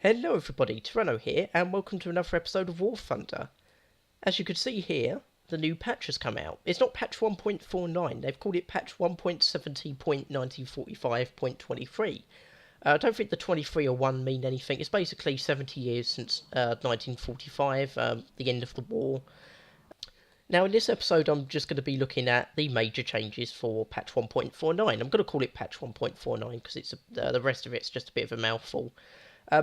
Hello everybody, Tyranno here, and welcome to another episode of War Thunder. As you can see here, the new patch has come out. It's not patch 1.49, they've called it patch 1.70.1945.23. I don't think the 23 or 1 mean anything. It's basically 70 years since 1945, the end of the war. Now in this episode I'm just going to be looking at the major changes for patch 1.49. I'm going to call it patch 1.49 because the rest of it's just a bit of a mouthful.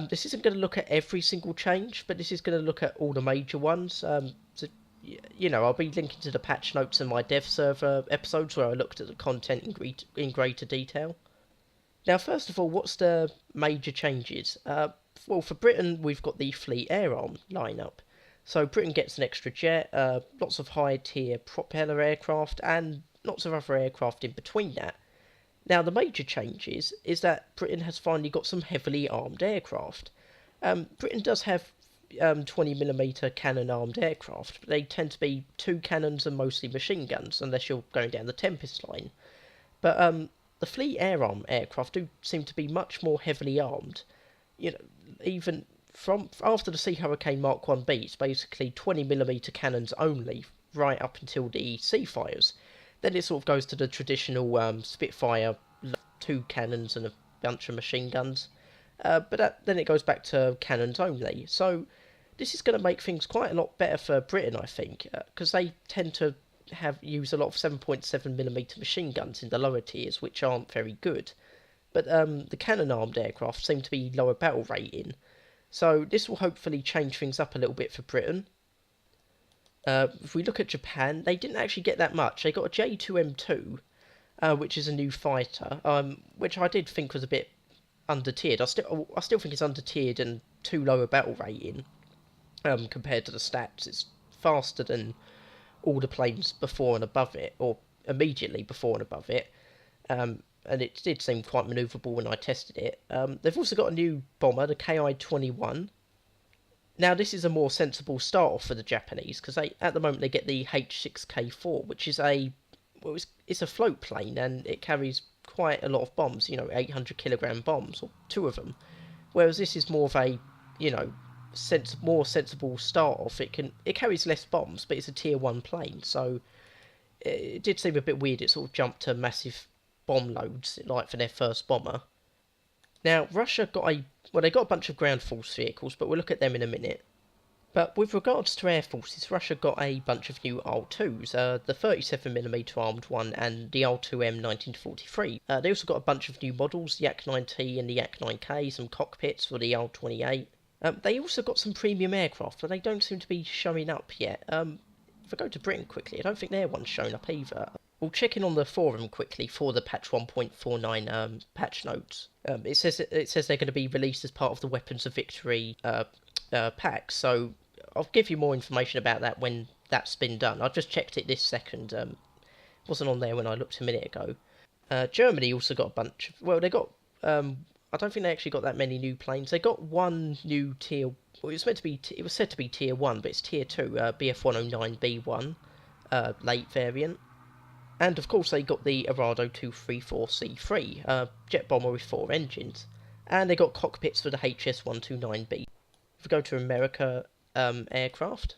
This isn't going to look at every single change, but this is going to look at all the major ones. I'll be linking to the patch notes in my dev server episodes where I looked at the content in greater detail. Now, first of all, what's the major changes? Well, for Britain, we've got the Fleet Air Arm lineup. So Britain gets an extra jet, lots of high-tier propeller aircraft, and lots of other aircraft in between that. Now, the major changes is that Britain has finally got some heavily armed aircraft. Britain does have 20mm cannon-armed aircraft, but they tend to be 2 cannons and mostly machine guns, unless you're going down the Tempest line. But the Fleet Air Arm aircraft do seem to be much more heavily armed. You know, even from after the Sea Hurricane Mark 1B, it's basically 20mm cannons only, right up until the Seafires. Then it sort of goes to the traditional Spitfire, 2 cannons and a bunch of machine guns. Then it goes back to cannons only. So this is going to make things quite a lot better for Britain, I think, because they tend to use a lot of 7.7mm machine guns in the lower tiers, which aren't very good. But the cannon-armed aircraft seem to be lower battle rating. So this will hopefully change things up a little bit for Britain. If we look at Japan, they didn't actually get that much. They got a J2M2, which is a new fighter, which I did think was a bit under-tiered. I still think it's under-tiered and too low a battle rating compared to the stats. It's faster than all the planes before and above it, or immediately before and above it. And it did seem quite manoeuvrable when I tested it. They've also got a new bomber, the Ki-21. Now this is a more sensible start off for the Japanese, because at the moment they get the H6K4, which is it's a float plane and it carries quite a lot of bombs, 800kg bombs, or 2 of them. Whereas this is more of a, more sensible start off. It carries less bombs, but it's a tier 1 plane, so it did seem a bit weird. It sort of jumped to massive bomb loads, like for their first bomber. Now, Russia they got a bunch of ground force vehicles, but we'll look at them in a minute. But with regards to air forces, Russia got a bunch of new R2s, the 37mm armed one and the R2M 1943. They also got a bunch of new models, the Yak-9T and the Yak-9K, some cockpits for the R28. They also got some premium aircraft, but they don't seem to be showing up yet. If I go to Britain quickly, I don't think their one's shown up either. We'll check in on the forum quickly for the patch 1.49 patch notes. It says they're going to be released as part of the Weapons of Victory pack, so I'll give you more information about that when that's been done. I've just checked it this second. Wasn't on there when I looked a minute ago. Germany also got a bunch of... Well, they got... I don't think they actually got that many new planes. They got one new tier... Well, it was said to be tier 1, but it's tier 2, Bf109B1, late variant. And of course they got the Arado 234C3, jet bomber with 4 engines. And they got cockpits for the HS129B. If we go to America aircraft,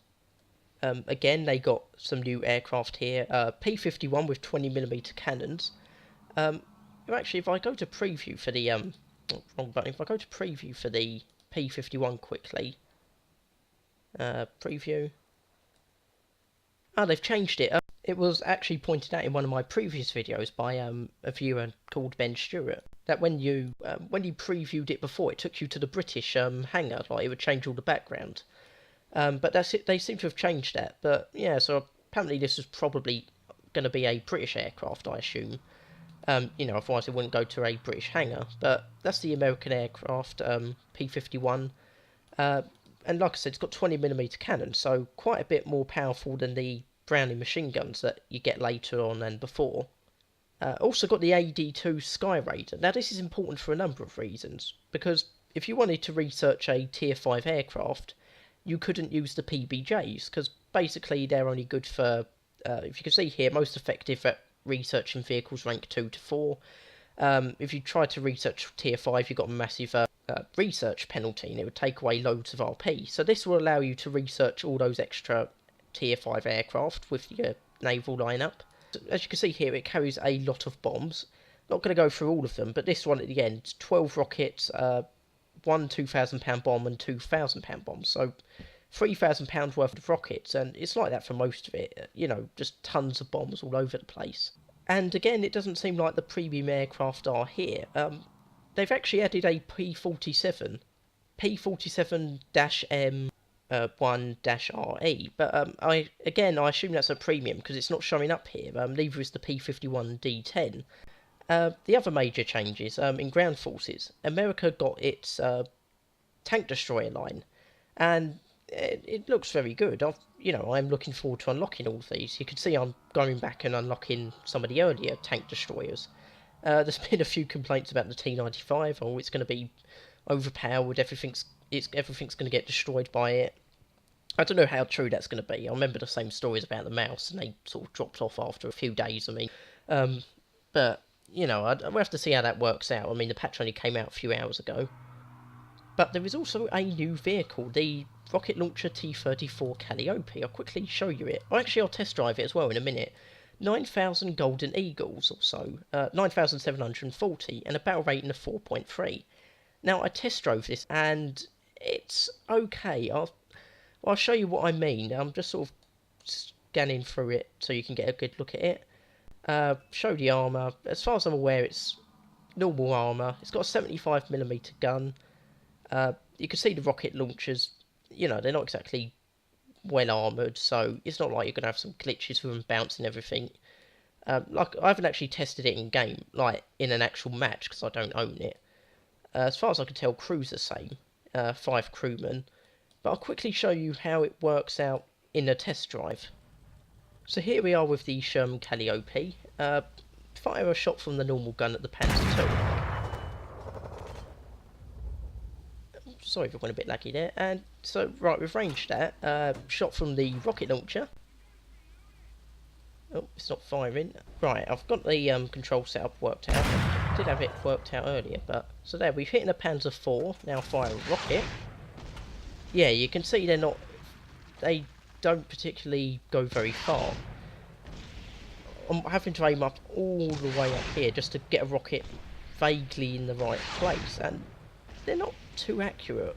again they got some new aircraft here. P-51 with 20mm cannons. Actually, if I go to preview for the wrong button. If I go to preview for the P-51 quickly, preview. Oh, they've changed it. It was actually pointed out in one of my previous videos by a viewer called Ben Stewart that when you previewed it before, it took you to the British hangar, like it would change all the background. But that's it. They seem to have changed that. But yeah, so apparently this is probably going to be a British aircraft, I assume. Otherwise it wouldn't go to a British hangar. But that's the American aircraft, P-51. And like I said, it's got 20mm cannons, so quite a bit more powerful than the Browning machine guns that you get later on and before. Also got the AD2 Sky Raider. Now this is important for a number of reasons, because if you wanted to research a tier 5 aircraft, you couldn't use the PBJs, because basically they're only good for, if you can see here, most effective at researching vehicles rank 2 to 4. If you try to research tier 5, you've got a massive research penalty, and it would take away loads of RP. So this will allow you to research all those extra tier 5 aircraft with your naval lineup. As you can see here, it carries a lot of bombs. Not going to go through all of them, but this one at the end, 12 rockets, one £2,000 bomb and two £1,000 bombs. So £3,000 worth of rockets, and it's like that for most of it. You know, just tons of bombs all over the place. And again, it doesn't seem like the premium aircraft are here. They've actually added a P-47, P-47-M 1-RE, but I assume that's a premium because it's not showing up here. Neither is the P-51D10. The other major changes in ground forces, America got its tank destroyer line, and it looks very good. I'm looking forward to unlocking all of these. You can see I'm going back and unlocking some of the earlier tank destroyers. There's been a few complaints about the T-95. Oh, it's going to be overpowered. Everything's going to get destroyed by it. I don't know how true that's going to be. I remember the same stories about the mouse, and they sort of dropped off after a few days. But we'll have to see how that works out. I mean, the patch only came out a few hours ago. But there is also a new vehicle, the rocket launcher T-34 Calliope. I'll quickly show you it. I'll test drive it as well in a minute. 9,000 Golden Eagles or so, 9,740, and a battle rating of 4.3. Now, I test drove this, and it's okay. I'll show you what I mean. I'm just sort of scanning through it so you can get a good look at it. Show the armour. As far as I'm aware, it's normal armour. It's got a 75mm gun. You can see the rocket launchers. They're not exactly well armoured, so it's not like you're going to have some glitches with them bouncing everything. I haven't actually tested it in game, like in an actual match, because I don't own it. As far as I can tell, crew's the same, 5 crewmen. But I'll quickly show you how it works out in a test drive. So here we are with the Sherman Calliope. Fire a shot from the normal gun at the Panzer II. Sorry if it went a bit laggy there. And so, right, we've ranged that. Shot from the rocket launcher. Oh, it's not firing. Right, I've got the control setup worked out. I did have it worked out earlier, but... So there, we've hit a Panzer IV. Now fire a rocket. Yeah, you can see they don't particularly go very far. I'm having to aim up all the way up here just to get a rocket vaguely in the right place, and they're not too accurate.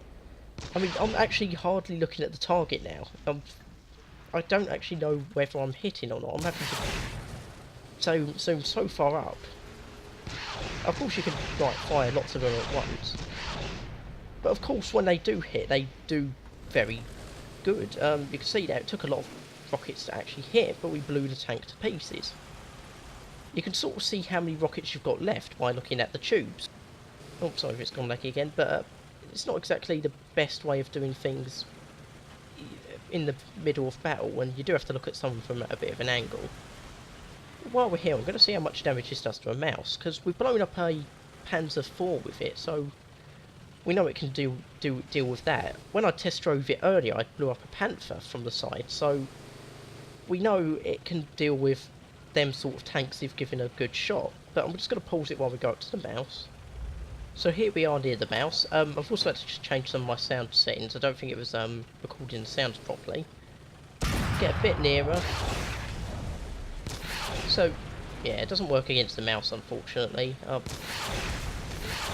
I mean, I'm actually hardly looking at the target now. I don't actually know whether I'm hitting or not. I'm having to zoom so far up. Of course you can fire lots of them at once. But of course when they do hit, they do very good. You can see that it took a lot of rockets to actually hit, but we blew the tank to pieces. You can sort of see how many rockets you've got left by looking at the tubes. Oh, sorry if it's gone laggy again, but it's not exactly the best way of doing things in the middle of battle, and you do have to look at some from a bit of an angle. While we're here, I'm going to see how much damage this does to a mouse, because we've blown up a Panzer IV with it, so we know it can deal with that. When I test drove it earlier, I blew up a Panther from the side, so we know it can deal with them sort of tanks if given a good shot. But I'm just going to pause it while we go up to the mouse. So here we are near the mouse. I've also had to just change some of my sound settings. I don't think it was recording the sounds properly. Get a bit nearer. So, yeah, it doesn't work against the mouse, unfortunately.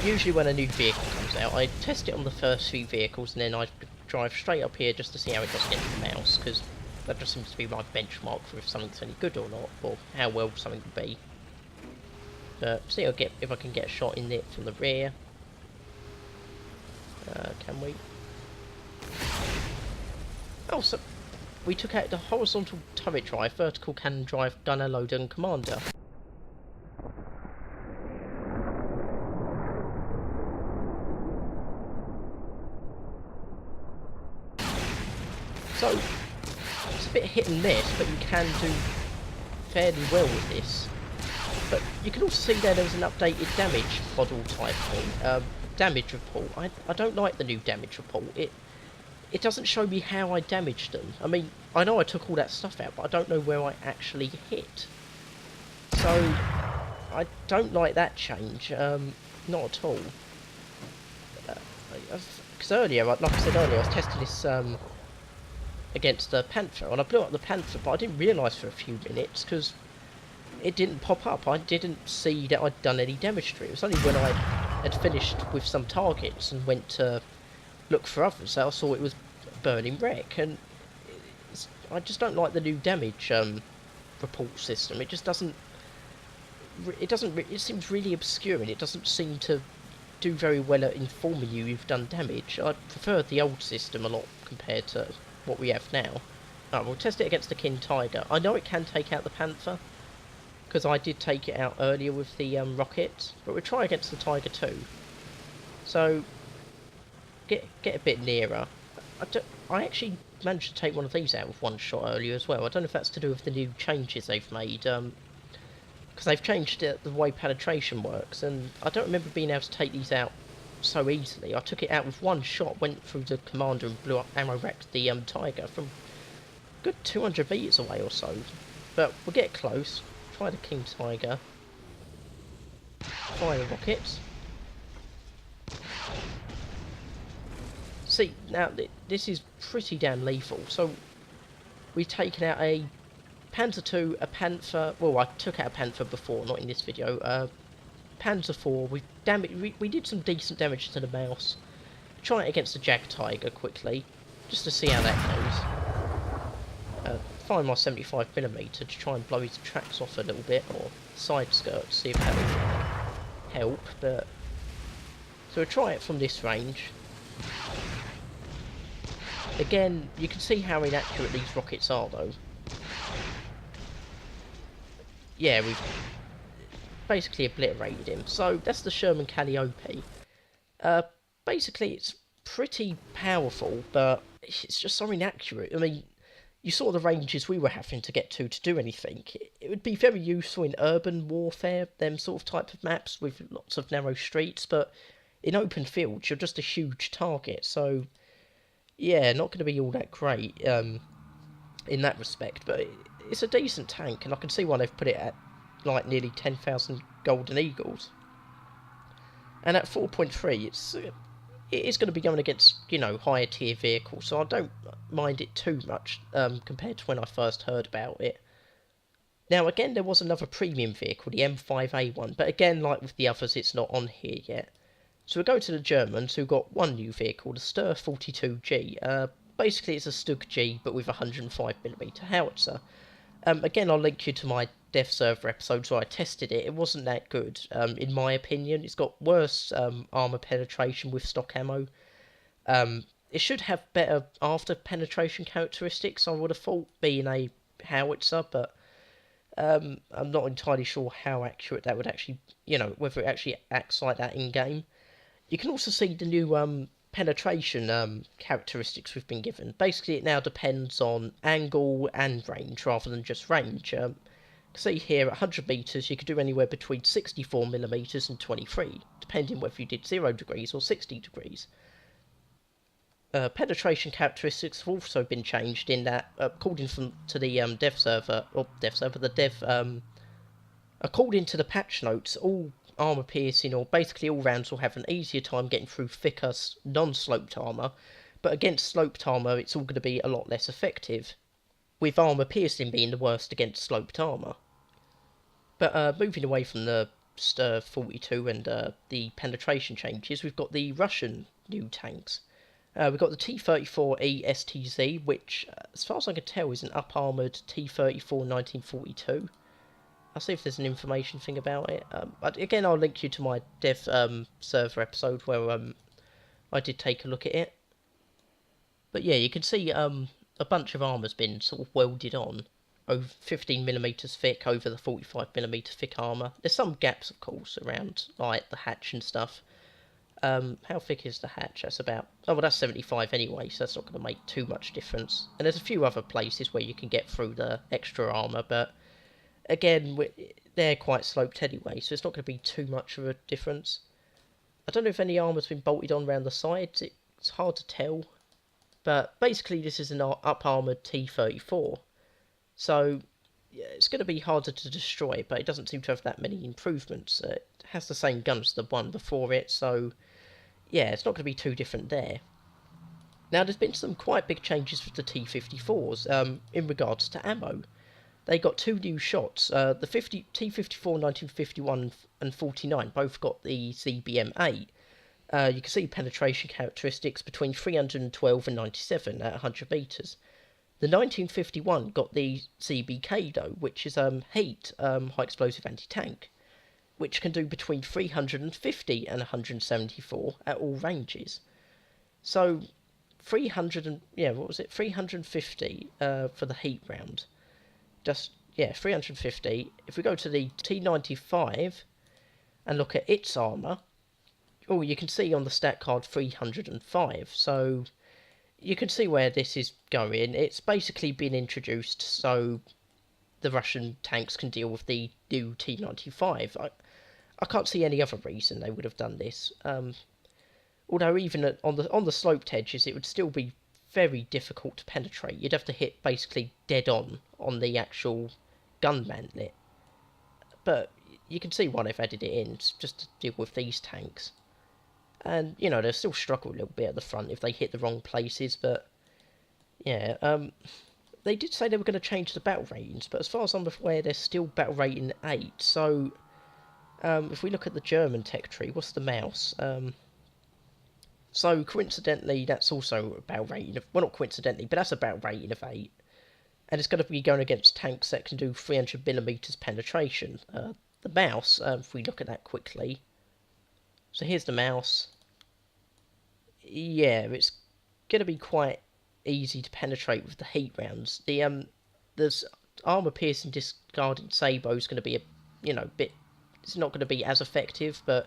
Usually when a new vehicle comes out, I test it on the first few vehicles, and then I drive straight up here just to see how it does against the mouse, because that just seems to be my benchmark for if something's any good or not, or how well something can be. See if I can get a shot in it from the rear. Can we? Oh, so we took out the horizontal turret drive, vertical cannon drive, gunner, loader and commander. So, it's a bit hit and miss, but you can do fairly well with this. But you can also see there was an updated damage model type thing. Damage report. I don't like the new damage report. It doesn't show me how I damaged them. I mean, I know I took all that stuff out, but I don't know where I actually hit. So, I don't like that change. Not at all. Because earlier, like I said earlier, I was testing this against the Panther, and I blew up the Panther, but I didn't realise for a few minutes because it didn't pop up. I didn't see that I'd done any damage to it. It was only when I had finished with some targets and went to look for others that I saw it was burning wreck. And I just don't like the new damage report system. It just doesn't. It seems really obscure, and it doesn't seem to do very well at informing you you've done damage. I prefer the old system a lot compared to what we have now. Alright, we'll test it against the King Tiger. I know it can take out the Panther, because I did take it out earlier with the rocket, but we'll try against the Tiger too. So, get a bit nearer. I actually managed to take one of these out with one shot earlier as well. I don't know if that's to do with the new changes they've made, because they've changed the way penetration works, and I don't remember being able to take these out so easily. I took it out with one shot, went through the commander and blew up, ammo wrecked the Tiger from a good 200 metres away or so. But we'll get close. Try the King Tiger. Fire the rockets. See, now this is pretty damn lethal. So we've taken out a Panzer II, a Panther. Well, I took out a Panther before, not in this video. Panzer IV. We did some decent damage to the mouse. Try it against the Jagdtiger quickly, just to see how that goes. Find my 75mm to try and blow his tracks off a little bit, or side skirt, see if that will help. But so we'll try it from this range. Again, you can see how inaccurate these rockets are, though. Yeah, we've basically obliterated him. So that's the Sherman Calliope. Basically, it's pretty powerful, but it's just so inaccurate. I mean, you saw the ranges we were having to get to do anything. It would be very useful in urban warfare, them sort of type of maps with lots of narrow streets, but in open fields, you're just a huge target. So, yeah, not going to be all that great in that respect, but it's a decent tank, and I can see why they've put it at like nearly 10,000 Golden Eagles. And at 4.3, it is going to be going against, you know, higher tier vehicles, so I don't mind it too much compared to when I first heard about it. Now, again, there was another premium vehicle, the M5A1, but again, like with the others, it's not on here yet. So we go to the Germans, who got one new vehicle, the Ster 42G. Basically, it's a Stug G, but with a 105mm howitzer. Again, I'll link you to my dev server episodes where I tested it. It wasn't that good, in my opinion. It's got worse armour penetration with stock ammo. It should have better after penetration characteristics, I would have thought, being a howitzer, but I'm not entirely sure how accurate that would actually, you know, whether it actually acts like that in-game. You can also see the new penetration characteristics we've been given. Basically, it now depends on angle and range rather than just range. See here, at 100 metres, you could do anywhere between 64mm and 23, depending whether you did 0 degrees or 60 degrees. Penetration characteristics have also been changed in that, according to the according to the patch notes, all armour piercing, or basically all rounds, will have an easier time getting through thicker, non-sloped armour, but against sloped armour it's all going to be a lot less effective, with armour piercing being the worst against sloped armour. But moving away from the Ster 42 and the penetration changes, we've got the Russian new tanks. We've got the T-34E STZ, which, as far as I can tell, is an up-armoured T-34 1942. I'll see if there's an information thing about it. But again, I'll link you to my dev server episode where I did take a look at it. But yeah, you can see a bunch of armour's been sort of welded on, over 15mm thick over the 45mm thick armour. There's some gaps, of course, around like the hatch and stuff. How thick is the hatch? That's about... oh, well, that's 75 anyway, so that's not going to make too much difference. And there's a few other places where you can get through the extra armour, but again, they're quite sloped anyway, so it's not going to be too much of a difference. I don't know if any armour's been bolted on around the sides. It's hard to tell. But basically, this is an up-armoured T-34. So, yeah, it's going to be harder to destroy, but it doesn't seem to have that many improvements. It has the same guns as the one before it, so yeah, it's not going to be too different there. Now, there's been some quite big changes with the T-54s in regards to ammo. They got two new shots. The T-54 1951 and 49 both got the CBM-8. You can see penetration characteristics between 312 and 97 at 100 metres. The 1951 got the CBK though, which is heat, high explosive anti-tank, which can do between 350 and 174 at all ranges. So 300 and yeah, what was it? 350 for the heat round. Just yeah, 350. If we go to the T95 and look at its armour, oh, you can see on the stat card 305. So you can see where this is going. It's basically been introduced so the Russian tanks can deal with the new T95. I can't see any other reason they would have done this. Although even on the sloped edges, it would still be very difficult to penetrate. You'd have to hit basically dead on the actual gun mantlet. But you can see why they've added it in, just to deal with these tanks. And, you know, they'll still struggle a little bit at the front if they hit the wrong places, but, yeah, they did say they were going to change the battle ratings, but as far as I'm aware, they're still battle rating 8, so, if we look at the German tech tree, what's the mouse? So, coincidentally, that's also a battle rating of, well, not coincidentally, but that's a battle rating of 8, and it's going to be going against tanks that can do 300mm penetration. The mouse, if we look at that quickly, so here's the mouse. Yeah, it's going to be quite easy to penetrate with the heat rounds. There's armor piercing discarding sabot is going to be a, you know, bit. It's not going to be as effective, but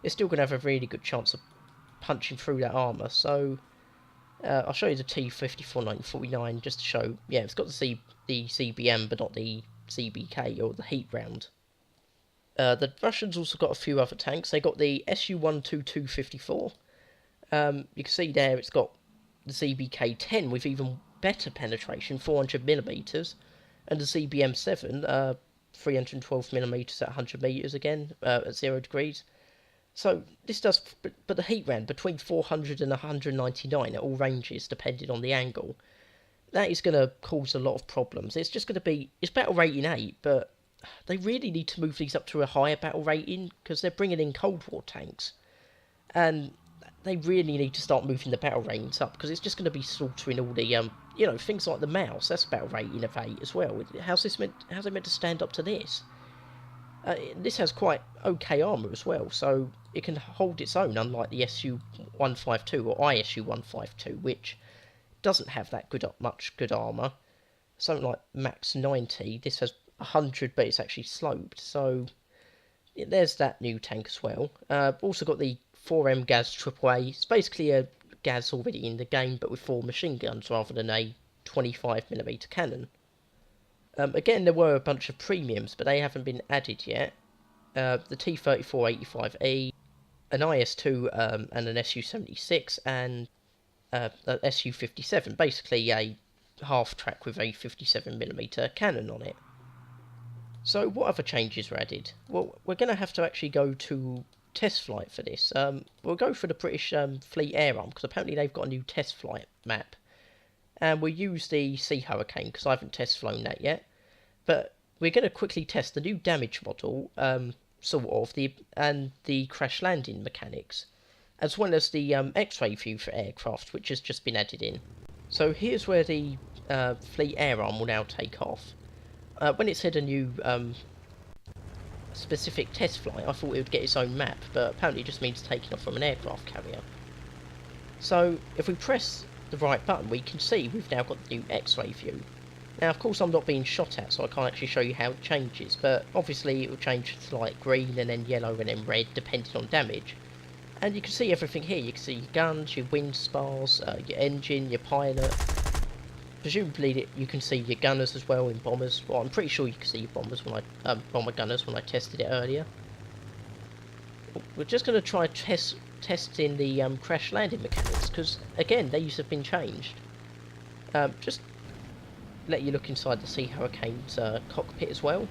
it's still going to have a really good chance of punching through that armor. So I'll show you the T-54 1949 just to show. Yeah, it's got the CBM, but not the CBK or the heat round. The Russians also got a few other tanks. They got the Su-122-54. You can see there it's got the CBK-10 with even better penetration, 400mm, and the CBM-7, 312mm at 100 metres again, at 0 degrees. So this does, but the heat round between 400 and 199 at all ranges, depending on the angle, that is going to cause a lot of problems. It's just going to be, it's battle rating 8, but they really need to move these up to a higher battle rating because they're bringing in Cold War tanks, and they really need to start moving the battle ratings up because it's just going to be slaughtering all the you know, things like the mouse. That's battle rating of 8 as well. How's it meant to stand up to this? This has quite okay armour as well, so it can hold its own, unlike the Su-152 or ISU-152, which doesn't have that much good armour. Something like Max 90, this has 100, but it's actually sloped, so there's that new tank as well. Also got the 4M Gaz AAA. It's basically a Gaz already in the game, but with 4 machine guns rather than a 25mm cannon. Again, there were a bunch of premiums, but they haven't been added yet. The T-34-85E, an IS-2 and an Su-76, and an Su-57, basically a half-track with a 57mm cannon on it. So what other changes were added? Well, we're going to have to actually go to test flight for this. We'll go for the British Fleet Air Arm, because apparently they've got a new test flight map. And we'll use the Sea Hurricane, because I haven't test flown that yet. But we're going to quickly test the new damage model, sort of, and the crash landing mechanics, as well as the X-ray view for aircraft, which has just been added in. So here's where the Fleet Air Arm will now take off. When it said a new specific test flight, I thought it would get its own map, but apparently it just means taking off from an aircraft carrier. So if we press the right button, we can see we've now got the new X-ray view. Now, of course, I'm not being shot at, so I can't actually show you how it changes, but obviously it will change to like green and then yellow and then red, depending on damage. And you can see everything here. You can see your guns, your wind spars, your engine, your pilot. Presumably you can see your gunners as well in bombers. Well, I'm pretty sure you can see your bombers when bomber gunners when I tested it earlier. We're just going to try testing the crash landing mechanics, because again, these have been changed. Just let you look inside the Sea Hurricane's cockpit as well.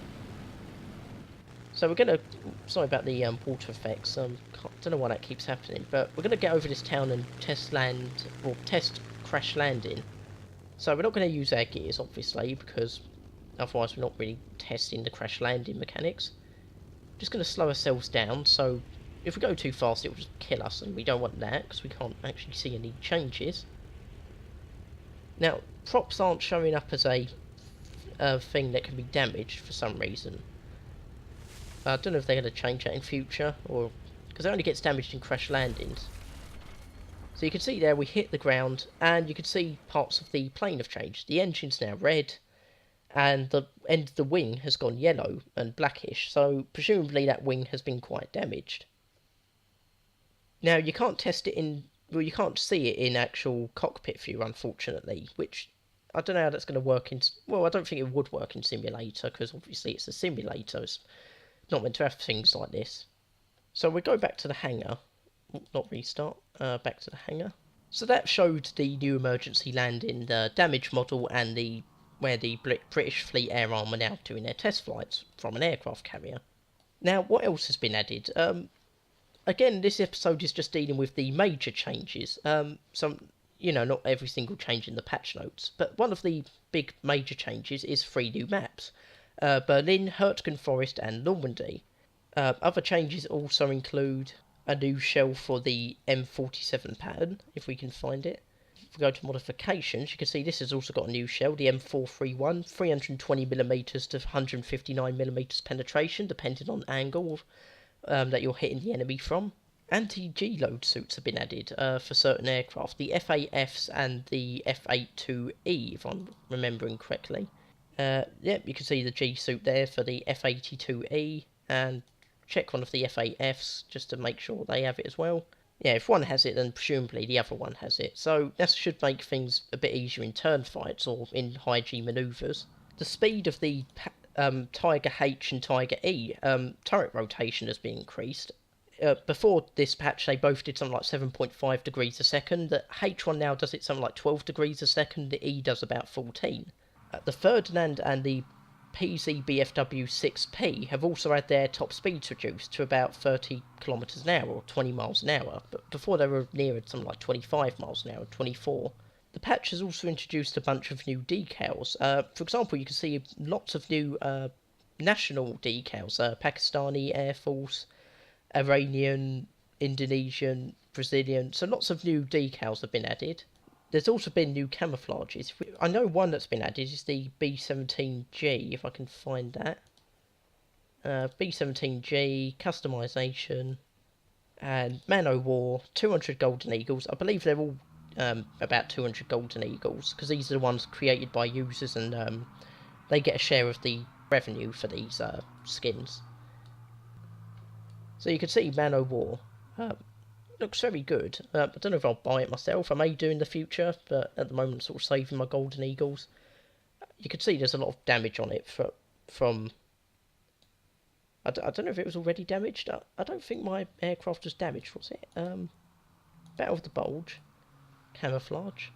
So we're gonna, sorry about the water effects, don't know why that keeps happening, but we're gonna get over this town and test land, or test crash landing. So we're not gonna use our gears, obviously, because otherwise we're not really testing the crash landing mechanics. Just gonna slow ourselves down, so if we go too fast it will just kill us, and we don't want that, because we can't actually see any changes. Now, props aren't showing up as a thing that can be damaged for some reason. I don't know if they're going to change that in future, or because it only gets damaged in crash landings. So you can see there we hit the ground, and you can see parts of the plane have changed. The engine's now red, and the end of the wing has gone yellow and blackish, so presumably that wing has been quite damaged. Now you can't test it in, well, you can't see it in actual cockpit view, unfortunately, which I don't know how that's going to work in, well, I don't think it would work in simulator, because obviously it's a simulator, it's not meant to have things like this. So we go back to the hangar, not restart, back to the hangar. So that showed the new emergency landing, the damage model, and the where the British Fleet Air Arm are now doing their test flights from an aircraft carrier. Now, what else has been added? Again, this episode is just dealing with the major changes. Some, you know, not every single change in the patch notes, but one of the big major changes is 3 new maps. Berlin, Hurtgen Forest and Normandy. Other changes also include a new shell for the M47 pattern, if we can find it. If we go to modifications, you can see this has also got a new shell, the M431, 320mm to 159mm penetration, depending on angle that you're hitting the enemy from. Anti-G load suits have been added for certain aircraft, the F-8Fs and the F-82E, if I'm remembering correctly. Yep, you can see the G suit there for the F-82E, and check one of the F-8Fs just to make sure they have it as well. Yeah, if one has it, then presumably the other one has it. So that should make things a bit easier in turn fights or in high G manoeuvres. The speed of the Tiger H and Tiger E turret rotation has been increased. Before this patch, they both did something like 7.5 degrees a second. The H1 now does it something like 12 degrees a second. The E does about 14. The Ferdinand and the PZ-BFW-6P have also had their top speeds reduced to about 30 kilometers an hour or 20 miles an hour, but before they were nearer something like 25 miles an hour, 24. The patch has also introduced a bunch of new decals. For example, you can see lots of new national decals, Pakistani Air Force, Iranian, Indonesian, Brazilian, so lots of new decals have been added. There's also been new camouflages. I know one that's been added is the B-17G, if I can find that. B-17G, customisation, and Man O' War, 200 Golden Eagles. I believe they're all about 200 Golden Eagles, because these are the ones created by users, and they get a share of the revenue for these skins. So you can see Man O' War. Looks very good. I don't know if I'll buy it myself. I may do in the future, but at the moment I'm sort of saving my Golden Eagles. You can see there's a lot of damage on it from... I don't know if it was already damaged. I don't think my aircraft was damaged, was it? Battle of the Bulge. Camouflage.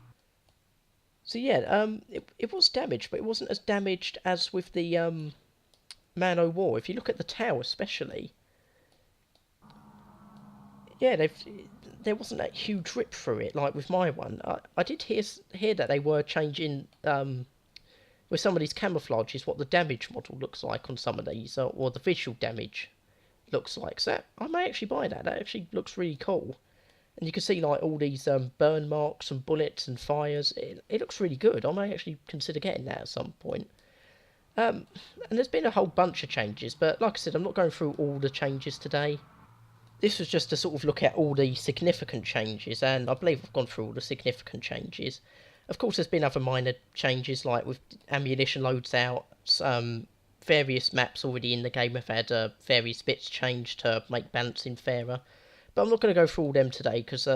So yeah, it was damaged, but it wasn't as damaged as with the Man O' War. If you look at the tower especially... Yeah, there wasn't that huge rip through it like with my one. I did hear that they were changing with some of these camouflages what the damage model looks like on some of these, or the visual damage looks like. So I may actually buy that. That actually looks really cool. And you can see like all these burn marks and bullets and fires. It looks really good. I may actually consider getting that at some point. And there's been a whole bunch of changes, but like I said, I'm not going through all the changes today. This was just to sort of look at all the significant changes, and I believe I've gone through all the significant changes. Of course, there's been other minor changes, like with ammunition loads out. Various maps already in the game have had various bits changed to make balancing fairer. But I'm not going to go through all them today, because,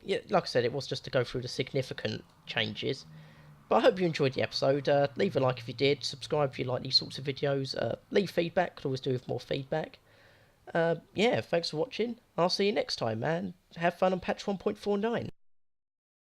yeah, like I said, it was just to go through the significant changes. But I hope you enjoyed the episode. Leave a like if you did, subscribe if you like these sorts of videos, leave feedback, could always do with more feedback. Yeah, thanks for watching. I'll see you next time, man. Have fun on patch 1.49.